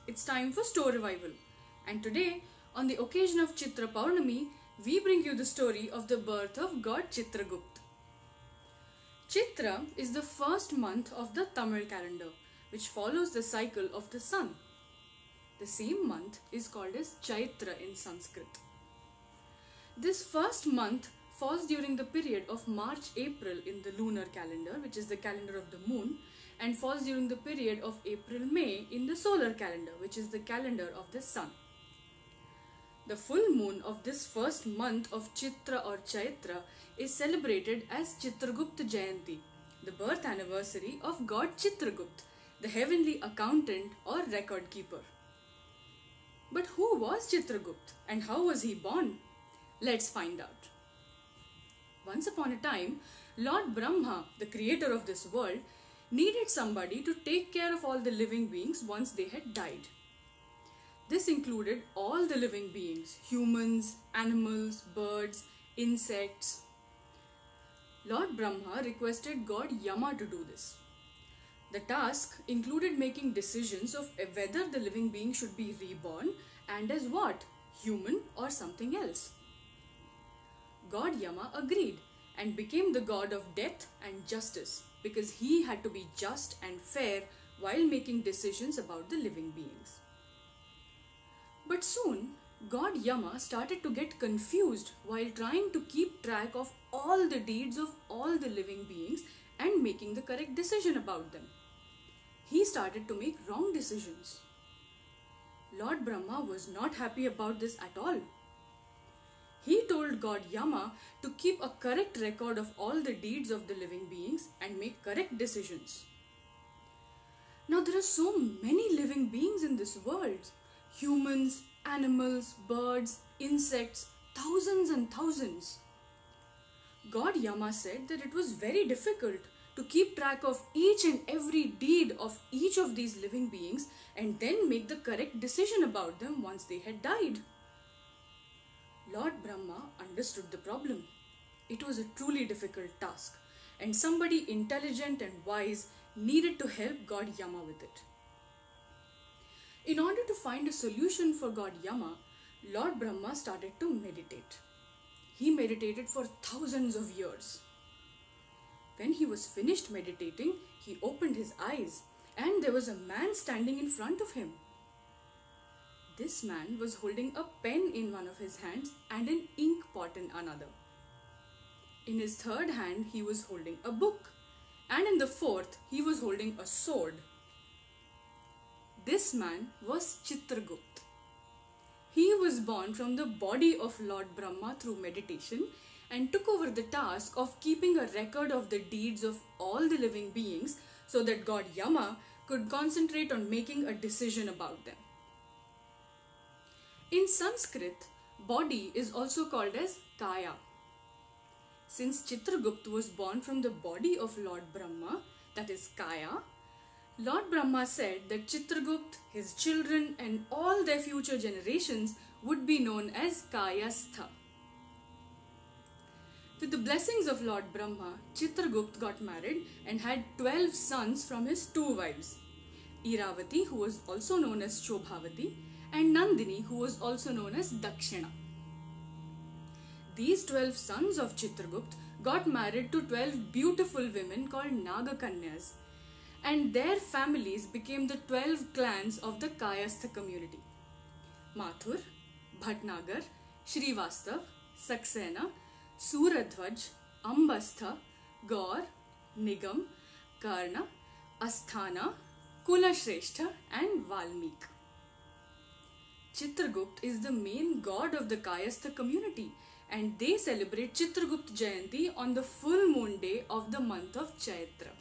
It's time for StoRyvival. And today, on the occasion of Chitra Paurnami, we bring you the story of the birth of God Chitragupta. Chitra is the first month of the Tamil calendar, which follows the cycle of the sun. The same month is called as Chaitra in Sanskrit. This first month falls during the period of March-April in the lunar calendar, which is the calendar of the moon, and falls during the period of April-May in the solar calendar, which is the calendar of the sun. The full moon of this first month of Chitra or Chaitra is celebrated as Chitragupta Jayanti, the birth anniversary of God Chitragupta, the heavenly accountant or record keeper. But who was Chitragupta and how was he born? Let's find out. Once upon a time, Lord Brahma, the creator of this world, needed somebody to take care of all the living beings once they had died. This included all the living beings, humans, animals, birds, insects. Lord Brahma requested God Yama to do this. The task included making decisions of whether the living being should be reborn and as what, human or something else. God Yama agreed and became the god of death and justice because he had to be just and fair while making decisions about the living beings. But soon, God Yama started to get confused while trying to keep track of all the deeds of all the living beings and making the correct decision about them. He started to make wrong decisions. Lord Brahma was not happy about this at all. He told God Yama to keep a correct record of all the deeds of the living beings and make correct decisions. Now there are so many living beings in this world. Humans, animals, birds, insects, thousands and thousands. God Yama said that it was very difficult to keep track of each and every deed of each of these living beings and then make the correct decision about them once they had died. Lord Brahma understood the problem. It was a truly difficult task, and somebody intelligent and wise needed to help God Yama with it. In order to find a solution for God Yama, Lord Brahma started to meditate. He meditated for thousands of years. When he was finished meditating, he opened his eyes, and there was a man standing in front of him. This man was holding a pen in one of his hands and an ink pot in another. In his third hand, he was holding a book, and in the fourth, he was holding a sword. This man was Chitragupta. He was born from the body of Lord Brahma through meditation and took over the task of keeping a record of the deeds of all the living beings so that God Yama could concentrate on making a decision about them. In Sanskrit, body is also called as Kaya. Since Chitragupta was born from the body of Lord Brahma, that is Kaya, Lord Brahma said that Chitragupta, his children and all their future generations would be known as Kayastha. With the blessings of Lord Brahma, Chitragupta got married and had 12 sons from his 2 wives, Iravati, who was also known as Shobhavati, and Nandini, who was also known as Dakshina. These 12 sons of Chitragupta got married to 12 beautiful women called Nagakanyas, and their families became the 12 clans of the Kayastha community. Mathur, Bhatnagar, Srivastav, Saxena, Suradhvaj, Ambastha, Gaur, Nigam, Karna, Asthana, Kulashrestha and Valmik. Chitragupta is the main god of the Kayastha community, and they celebrate Chitragupta Jayanti on the full moon day of the month of Chaitra.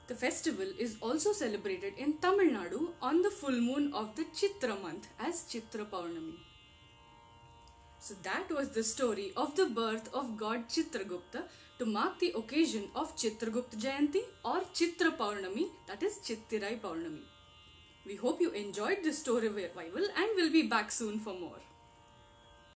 The festival is also celebrated in Tamil Nadu on the full moon of the Chitra month as Chitra Paurnami. So that was the story of the birth of God Chitragupta to mark the occasion of Chitragupta Jayanti or Chitra Paurnami, that is Chittirai Paurnami. We hope you enjoyed this StoRyvival and will be back soon for more.